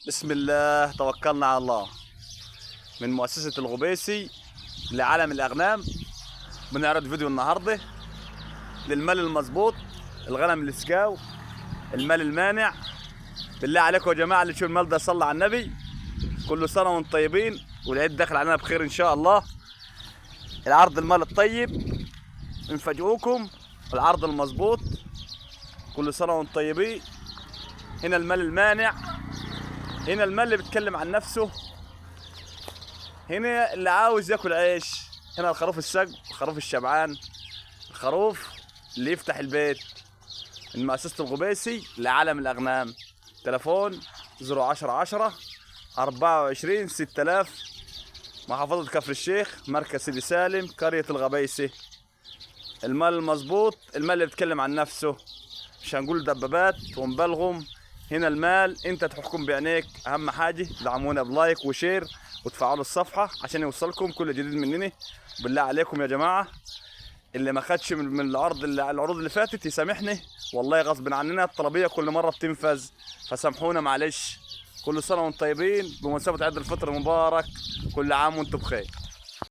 بسم الله توكلنا على الله. من مؤسسة الغبيسي لعالم الأغنام بنعرض فيديو النهاردة للمال المظبوط، الغنم السكاو، المال المانع. بالله عليكم يا جماعة اللي تشوف المال ده صلى على النبي. كل سنة وانتم طيبين والعيد داخل علينا بخير إن شاء الله. العرض المال الطيب نفاجئوكم، العرض المظبوط. كل سنة وانتم طيبين. هنا المال المانع، هنا المال اللي بيتكلم عن نفسه، هنا اللي عاوز ياكل عيش، هنا الخروف السقف، الخروف الشبعان، الخروف اللي يفتح البيت. من مؤسسة الغبيسي لعالم الأغنام. تلفون 010 24 6000، محافظة كفر الشيخ، مركز سيدي سالم، قرية الغبيسي. المال المظبوط، المال اللي بيتكلم عن نفسه، مش هنقول دبابات ونبلغم. هنا المال انت تحكم بعينيك. اهم حاجه دعمونا بلايك وشير وتفعلوا الصفحه عشان يوصلكم كل جديد مننا. بالله عليكم يا جماعه اللي ما خدش من العروض اللي فاتت يسامحني، والله غصب عننا الطلبيه كل مره بتنفذ، فسامحونا معلش. كل سنه وانتم طيبين بمناسبه عيد الفطر المبارك، كل عام وانتم بخير.